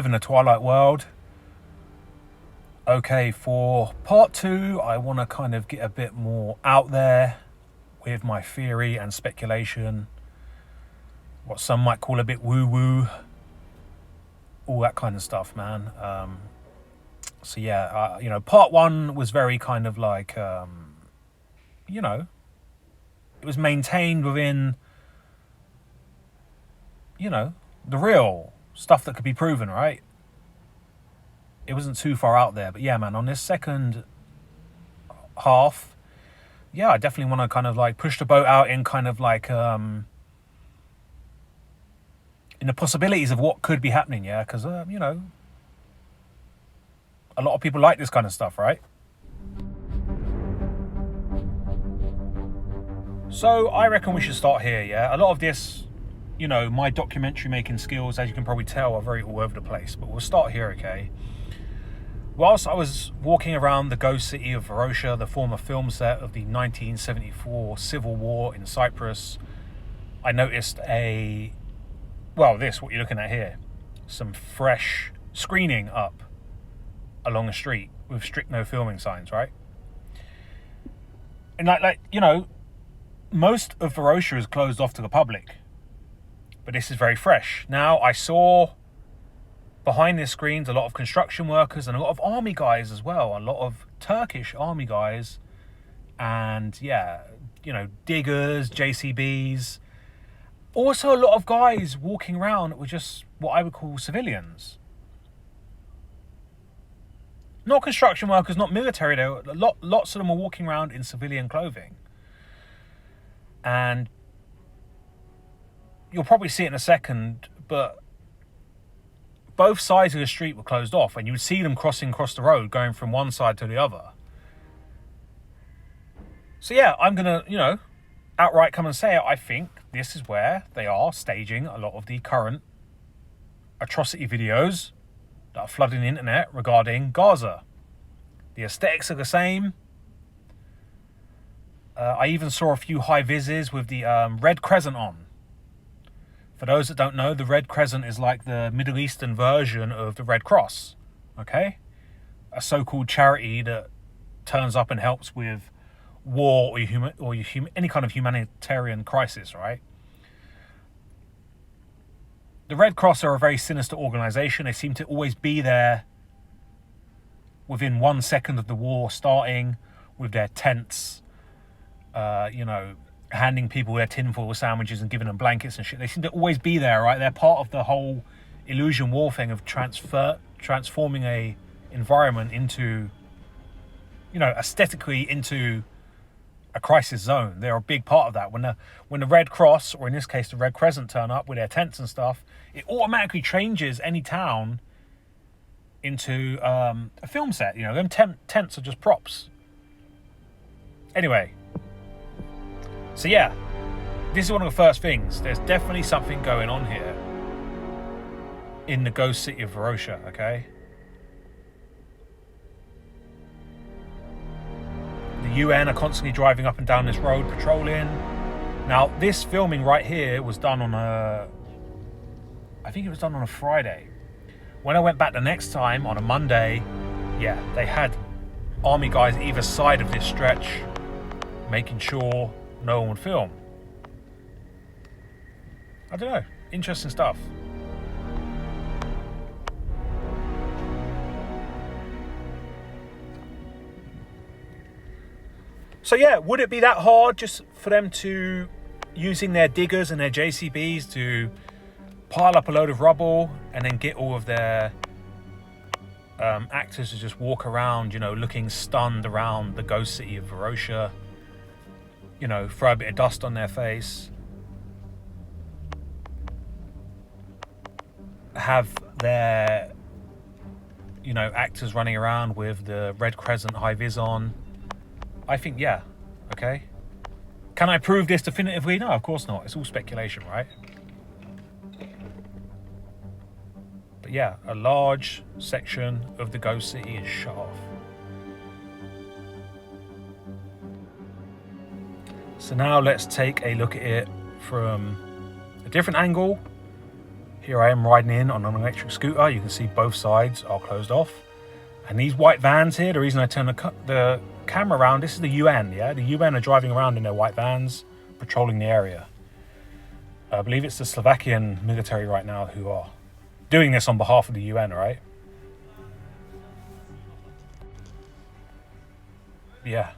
live in a Twilight world. Okay, for part 2, I want to kind of get a bit more out there with my theory and speculation. What some might call a bit woo-woo. All that kind of stuff, man. So yeah, part 1 was very kind of like, it was maintained within, the real stuff that could be proven, right? It wasn't too far out there. But yeah, man, on this second half, yeah, I definitely want to kind of like push the boat out in kind of like, in the possibilities of what could be happening, yeah? Because, a lot of people like this kind of stuff, right? So I reckon we should start here, yeah? A lot of this, my documentary making skills, as you can probably tell, are very all over the place. But we'll start here, okay? Whilst I was walking around the ghost city of Varosha, the former film set of the 1974 civil war in Cyprus, I noticed what you're looking at here, some fresh screening up along the street with strict no filming signs, right? And most of Varosha is closed off to the public, but this is very fresh. Now, I saw behind the screens a lot of construction workers and a lot of army guys as well, a lot of Turkish army guys, and diggers, JCBs. Also a lot of guys walking around that were just what I would call civilians. Not construction workers, not military, though. Lots of them were walking around in civilian clothing. And you'll probably see it in a second, but both sides of the street were closed off, and you would see them crossing across the road, going from one side to the other. So yeah, I'm going to, outright come and say it. I think this is where they are staging a lot of the current atrocity videos that are flooding the internet regarding Gaza. The aesthetics are the same. I even saw a few high-vises with the Red Crescent on. For those that don't know, the Red Crescent is like the Middle Eastern version of the Red Cross, okay? A so-called charity that turns up and helps with war or any kind of humanitarian crisis, right? The Red Cross are a very sinister organisation. They seem to always be there within 1 second of the war starting with their tents, handing people their tinfoil sandwiches and giving them blankets and shit. They seem to always be there, right? They're part of the whole illusion war thing of transforming a environment into, aesthetically into a crisis zone. They're a big part of that. When the Red Cross, or in this case the Red Crescent, turn up with their tents and stuff, it automatically changes any town into a film set. Them tents are just props. Anyway. So yeah, this is one of the first things. There's definitely something going on here in the ghost city of Varosha, okay? The UN are constantly driving up and down this road, patrolling. Now, this filming right here was done on I think it was done on a Friday. When I went back the next time, on a Monday, yeah, they had army guys either side of this stretch, making sure no one would film. I don't know. Interesting stuff. So yeah, would it be that hard just for them to, using their diggers and their JCBs, to pile up a load of rubble and then get all of their actors to just walk around, looking stunned around the ghost city of Varosha? Throw a bit of dust on their face, have their, actors running around with the Red Crescent high-vis on. I think, yeah, okay. Can I prove this definitively? No, of course not. It's all speculation, right? But yeah, a large section of the ghost city is shut off. So now let's take a look at it from a different angle Here I am riding in on an electric scooter. You can see both sides are closed off. And these white vans here, the reason I turn the camera around, this is the UN, yeah? The UN are driving around in their white vans, patrolling the area. I believe it's the Slovakian military right now who are doing this on behalf of the UN, right? Yeah.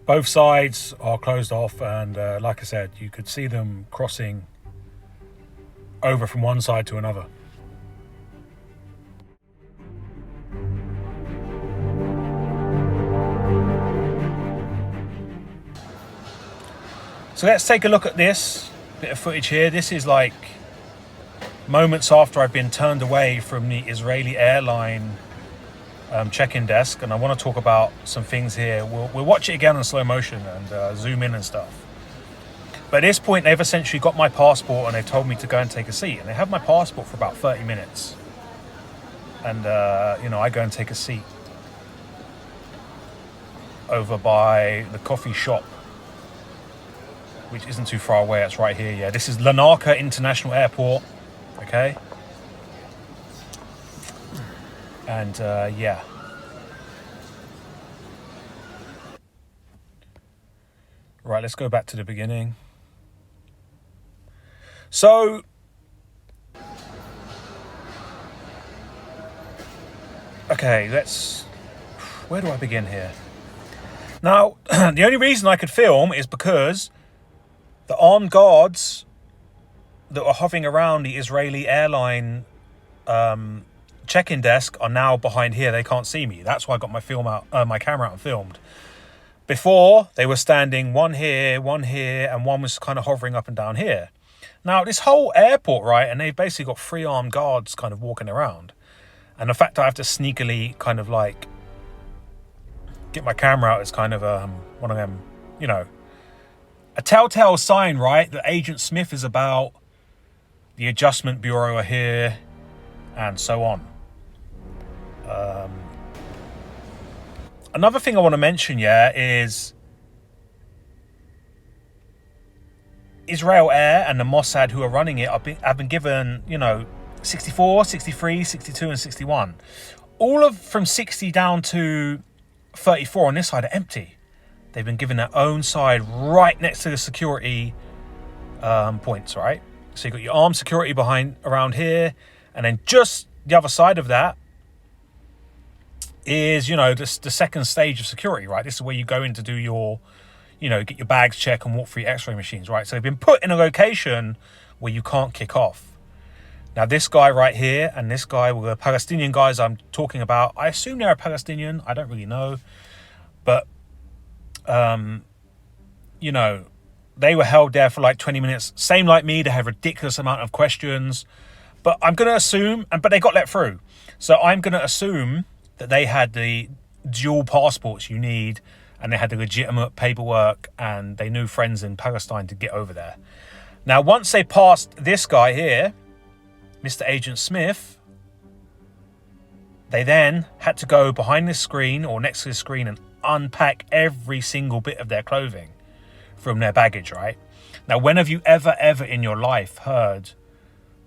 Both sides are closed off, and like I said, you could see them crossing over from one side to another. So let's take a look at this bit of footage here. This is like moments after I've been turned away from the Israeli airline check-in desk, and I want to talk about some things here. We'll watch it again in slow motion and zoom in and stuff. But at this point, they've essentially got my passport and they've told me to go and take a seat. And they have my passport for about 30 minutes. And, I go and take a seat over by the coffee shop, which isn't too far away. It's right here, yeah. This is Larnaca International Airport, okay? And, yeah. Right, let's go back to the beginning. So, okay, where do I begin here? Now, the only reason I could film is because the armed guards that were hovering around the Israeli airline check-in desk are now behind here. They can't see me. That's why I got my camera out and filmed. Before, they were standing one here, and one was kind of hovering up and down here. Now, this whole airport, right, and they've basically got 3 armed guards kind of walking around. And the fact that I have to sneakily kind of like get my camera out is kind of one of them, a telltale sign, right, that Agent Smith is about. The Adjustment Bureau are here, and so on. Another thing I want to mention, is Israel Air and the Mossad who are running it have been given, 64, 63, 62, and 61. All of from 60 down to 34 on this side are empty. They've been given their own side right next to the security points, right? So you've got your armed security around here, and then just the other side of that is, the second stage of security, right? This is where you go in to do your, get your bags checked and walk through your x-ray machines, right? So they've been put in a location where you can't kick off. Now, this guy right here and this guy were the Palestinian guys I'm talking about. I assume they're a Palestinian. I don't really know. But, they were held there for like 20 minutes. Same like me. They had a ridiculous amount of questions. But I'm going to assume, but they got let through. So I'm going to assume that they had the dual passports you need, and they had the legitimate paperwork, and they knew friends in Palestine to get over there. Now, once they passed this guy here, Mr. Agent Smith, they then had to go behind this screen or next to the screen and unpack every single bit of their clothing from their baggage, right? Now, when have you ever in your life heard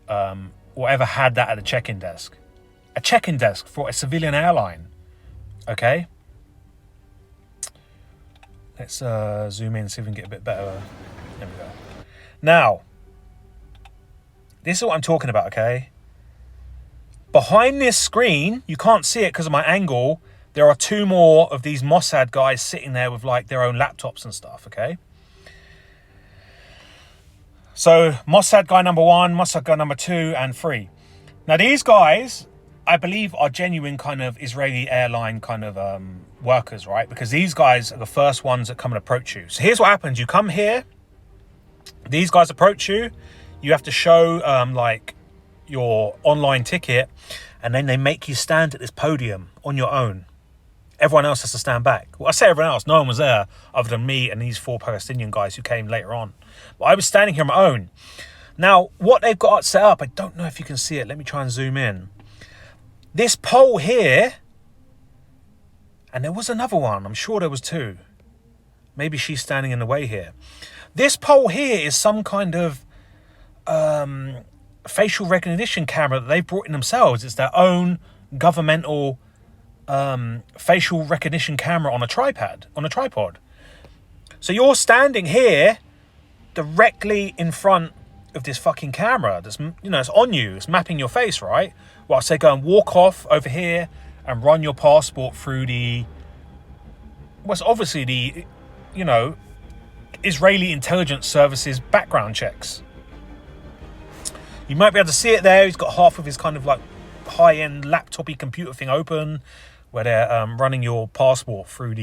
or ever had that at a check-in desk? A check-in desk for a civilian airline, okay? Let's zoom in, see if we can get a bit better. There we go. Now, this is what I'm talking about, okay? Behind this screen, you can't see it because of my angle, there are 2 more of these Mossad guys sitting there with like their own laptops and stuff, okay? So Mossad guy number 1, Mossad guy number 2, and 3. Now these guys, I believe, are genuine kind of Israeli airline kind of workers, right? Because these guys are the first ones that come and approach you. So here's what happens. You come here, these guys approach you, you have to show like your online ticket, and then they make you stand at this podium on your own. Everyone else has to stand back. Well, I say everyone else, no one was there other than me and these 4 Palestinian guys who came later on. But I was standing here on my own. Now, what they've got set up, I don't know if you can see it. Let me try and zoom in. This pole here, and there was another one. I'm sure there was 2. Maybe she's standing in the way here. This pole here is some kind of facial recognition camera that they've brought in themselves. It's their own governmental facial recognition camera on a tripod. So you're standing here directly in front of this fucking camera that's, it's on you, it's mapping your face, right? Well, I say go and walk off over here and run your passport through what's obviously the, Israeli intelligence services background checks. You might be able to see it there. He's got half of his kind of like high-end laptopy computer thing open, where they're running your passport through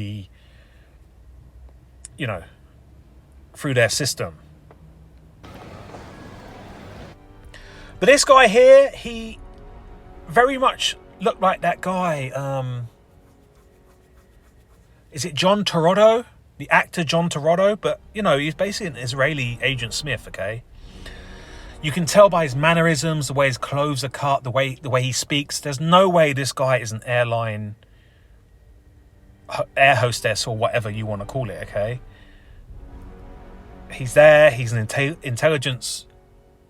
through their system. But this guy here, he very much looked like that guy. Is it John Turturro? The actor John Turturro? But, he's basically an Israeli Agent Smith, okay? You can tell by his mannerisms, the way his clothes are cut, the way he speaks. There's no way this guy is an air hostess or whatever you want to call it, okay? He's there. He's an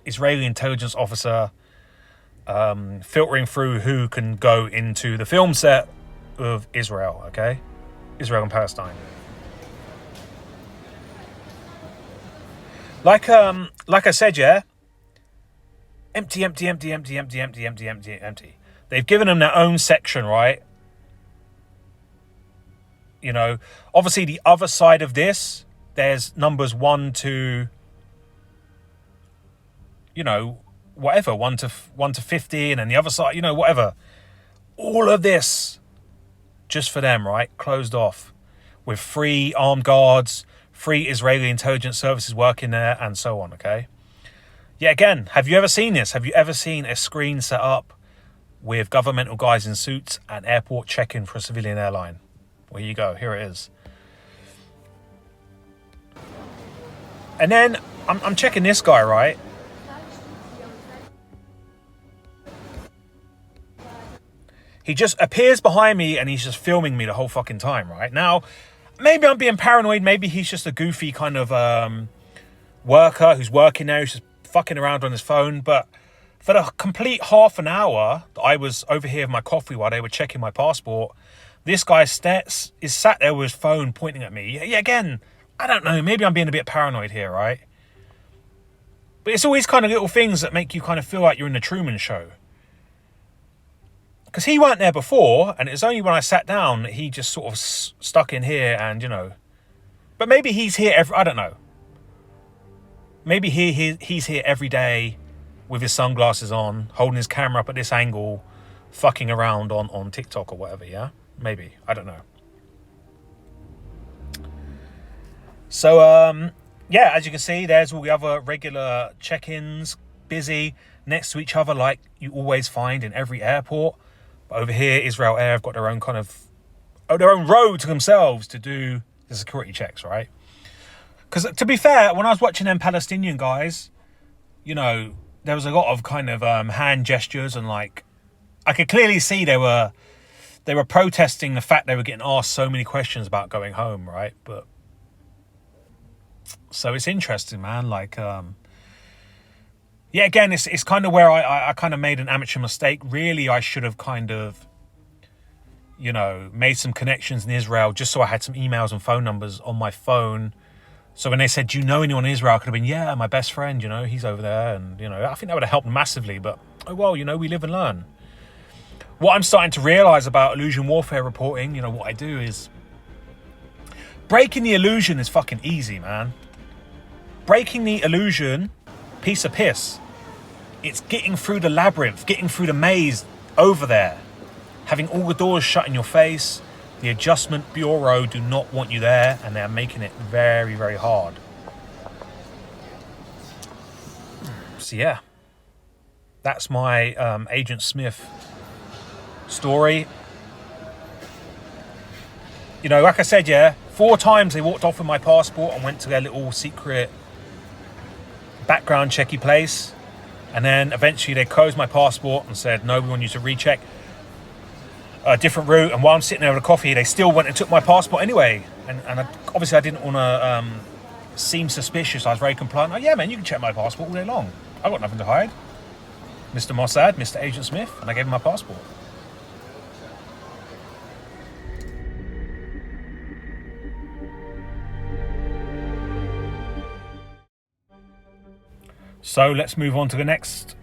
Israeli intelligence officer, filtering through who can go into the film set of Israel, okay? Israel and Palestine. Like I said, yeah. Empty. They've given them their own section, right? Obviously the other side of this, there's numbers 1 to, whatever, 1 to 50, and then the other side, whatever. All of this just for them, right? Closed off with 3 armed guards, 3 Israeli intelligence services working there, and so on, okay? Yeah, again, have you ever seen this? Have you ever seen a screen set up with governmental guys in suits at airport check-in for a civilian airline? Well, here you go. Here it is. And then I'm checking this guy, right? He just appears behind me and he's just filming me the whole fucking time, right? Now, maybe I'm being paranoid. Maybe he's just a goofy kind of worker who's working there. He's just fucking around on his phone. But for the complete half an hour that I was over here with my coffee while they were checking my passport, this guy is sat there with his phone pointing at me. Yeah, again, I don't know. Maybe I'm being a bit paranoid here, right? But it's always kind of little things that make you kind of feel like you're in the Truman Show. Because he weren't there before, and it's only when I sat down that he just sort of stuck in here and, But maybe he's here I don't know. Maybe he's here every day with his sunglasses on, holding his camera up at this angle, fucking around on TikTok or whatever, yeah? Maybe. I don't know. So, yeah, as you can see, there's all the other regular check-ins, busy, next to each other like you always find in every airport. But over here, Israel Air have got their own their own road to themselves to do the security checks, right? Because to be fair, when I was watching them Palestinian guys, there was a lot of kind of hand gestures and like, I could clearly see they were protesting the fact they were getting asked so many questions about going home, right? But so it's interesting, man. Like, yeah, again, it's kind of where I kind of made an amateur mistake. Really, I should have kind of, made some connections in Israel just so I had some emails and phone numbers on my phone. So when they said, do you know anyone in Israel? I could have been, yeah, my best friend, he's over there. And, I think that would have helped massively. But, oh, well, we live and learn. What I'm starting to realise about illusion warfare reporting, what I do is breaking the illusion is fucking easy, man. Breaking the illusion, piece of piss. It's getting through the labyrinth, getting through the maze over there. Having all the doors shut in your face. The Adjustment Bureau do not want you there, and they're making it very, very hard. So yeah, that's my Agent Smith story. Like I said, yeah, 4 times they walked off with my passport and went to their little secret background checky place, and then eventually they closed my passport and said, no, we want you to recheck a different route. And while I'm sitting there with a coffee, they still went and took my passport anyway, and obviously I didn't want to seem suspicious. I was very compliant. Oh yeah, man, you can check my passport all day long, I've got nothing to hide. Mr. Mossad, Mr. Agent Smith, and I gave him my passport. So let's move on to the next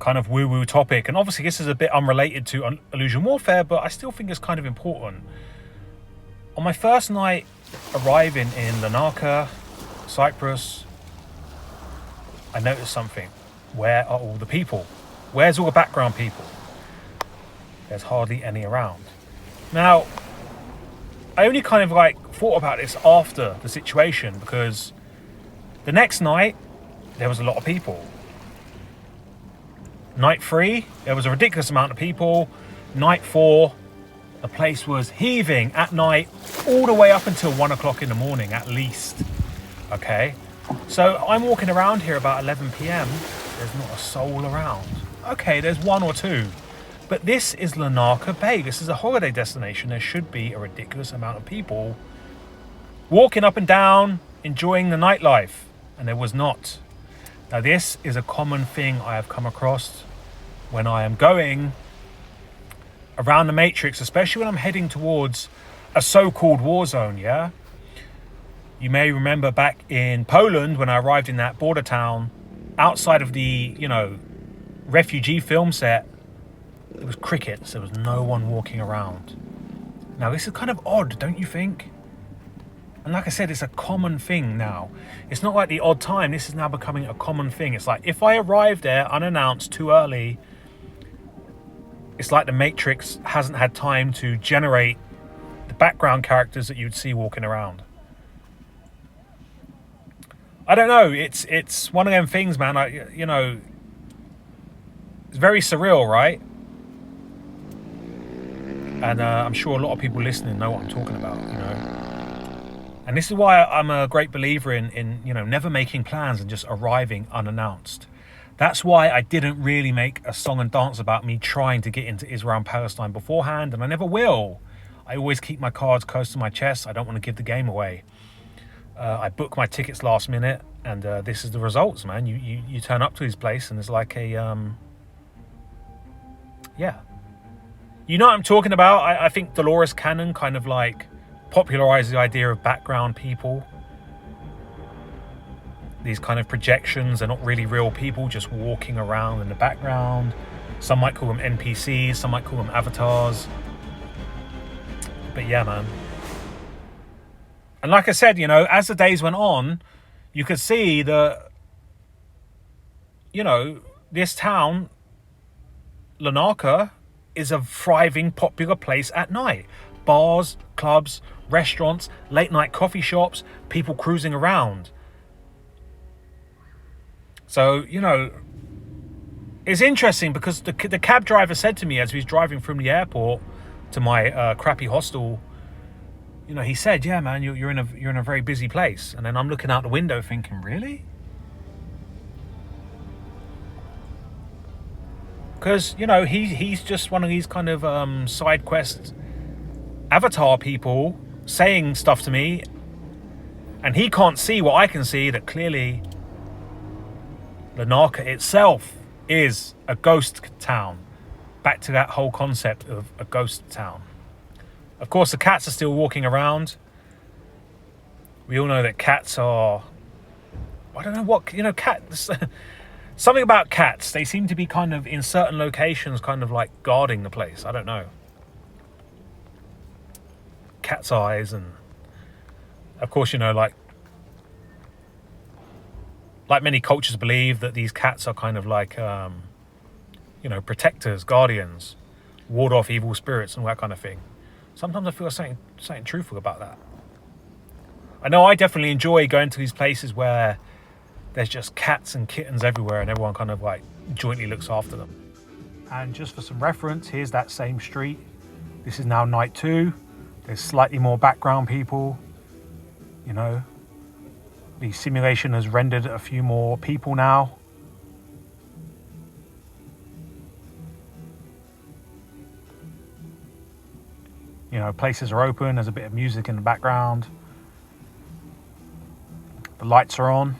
kind of woo-woo topic. And obviously this is a bit unrelated to Illusion Warfare, but I still think it's kind of important. On my first night arriving in Larnaca, Cyprus, I noticed something. Where are all the people? Where's all the background people? There's hardly any around. Now, I only kind of like thought about this after the situation, because the next night there was a lot of people. Night 3, there was a ridiculous amount of people. Night 4, the place was heaving at night, all the way up until 1 o'clock in the morning at least. Okay, so I'm walking around here about 11 p.m. There's not a soul around. Okay, there's one or two. But this is Larnaca Bay. This is a holiday destination. There should be a ridiculous amount of people walking up and down, enjoying the nightlife. And there was not. Now, this is a common thing I have come across when I am going around the Matrix, especially when I'm heading towards a so-called war zone, yeah? You may remember back in Poland when I arrived in that border town, outside of the, refugee film set, it was crickets. There was no one walking around. Now, this is kind of odd, don't you think? And like I said, it's a common thing now. It's not like the odd time. This is now becoming a common thing. It's like if I arrive there unannounced too early, it's like the Matrix hasn't had time to generate the background characters that you'd see walking around. I don't know. It's one of them things, man. It's very surreal, right? And I'm sure a lot of people listening know what I'm talking about, And this is why I'm a great believer in never making plans and just arriving unannounced. That's why I didn't really make a song and dance about me trying to get into Israel and Palestine beforehand, and I never will. I always keep my cards close to my chest. I don't want to give the game away. I book my tickets last minute, and this is the results, man. You turn up to this place, and it's like a yeah. You know what I'm talking about? I think Dolores Cannon kind of like popularized the idea of background people. These kind of projections are not really real people just walking around in the background. Some might call them NPCs, some might call them avatars. But yeah, man. And like I said, as the days went on, you could see that, this town, Larnaca, is a thriving, popular place at night. Bars, clubs, restaurants, late night coffee shops, people cruising around. So, it's interesting because the cab driver said to me as he was driving from the airport to my crappy hostel, he said, "Yeah, man, you're in a very busy place." And then I'm looking out the window thinking, really? Because, he's just one of these kind of side quest avatar people saying stuff to me, and he can't see what I can see, that clearly Larnaca itself is a ghost town. Back to that whole concept of a ghost town. Of course, the cats are still walking around. We all know that cats are... I don't know what... cats... Something about cats. They seem to be kind of in certain locations, kind of like guarding the place. I don't know. Cat's eyes, and... Of course, like many cultures believe that these cats are kind of like, protectors, guardians, ward off evil spirits and all that kind of thing. Sometimes I feel something truthful about that. I know I definitely enjoy going to these places where there's just cats and kittens everywhere and everyone kind of like jointly looks after them. And just for some reference, here's that same street. This is now night 2. There's slightly more background people, The simulation has rendered a few more people now. Places are open. There's a bit of music in the background. The lights are on.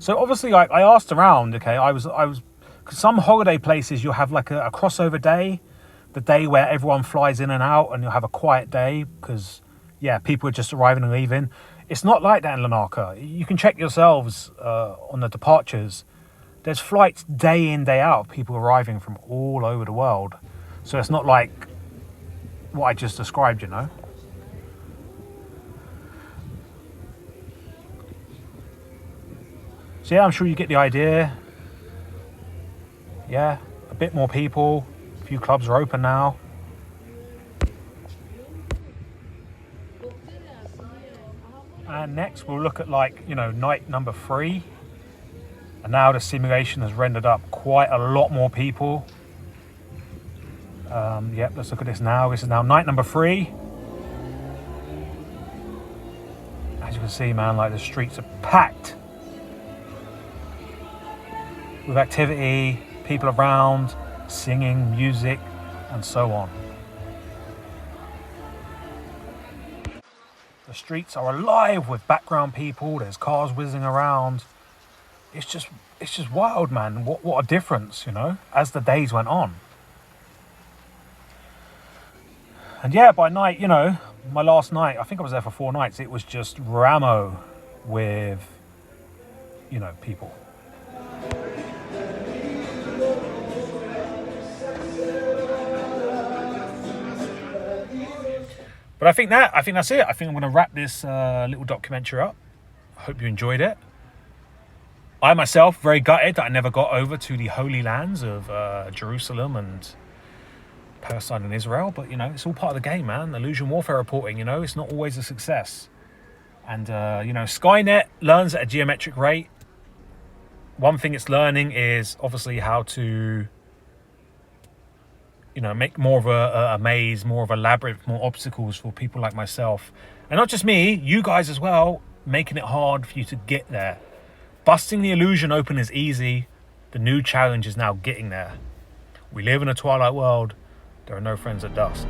So obviously, I asked around. Okay, I was 'cause some holiday places you'll have like a crossover day, the day where everyone flies in and out, and you'll have a quiet day because people are just arriving and leaving. It's not like that in Lanarka. You can check yourselves on the departures. There's flights day in, day out of people arriving from all over the world. So it's not like what I just described, you know. So I'm sure you get the idea. Yeah, a bit more people. A few clubs are open now. And next we'll look at night number 3. And now the simulation has rendered up quite a lot more people. Let's look at this now. This is now night number 3. As you can see, man, like the streets are packed with activity, people around, singing, music, and so on. The streets are alive with background people. There's cars whizzing around. It's just wild, man. What a difference, you know, as the days went on. And by night, my last night, I think I was there for 4 nights. It was just Ramo with, people. But I think that's it. I think I'm going to wrap this little documentary up. I hope you enjoyed it. I myself, very gutted that I never got over to the Holy Lands of Jerusalem and Palestine and Israel. But, it's all part of the game, man. Illusion warfare reporting, it's not always a success. And, Skynet learns at a geometric rate. One thing it's learning is obviously how to, make more of a maze, more of a labyrinth, more obstacles for people like myself. And not just me, you guys as well, making it hard for you to get there. Busting the illusion open is easy. The new challenge is now getting there. We live in a twilight world. There are no friends at dusk.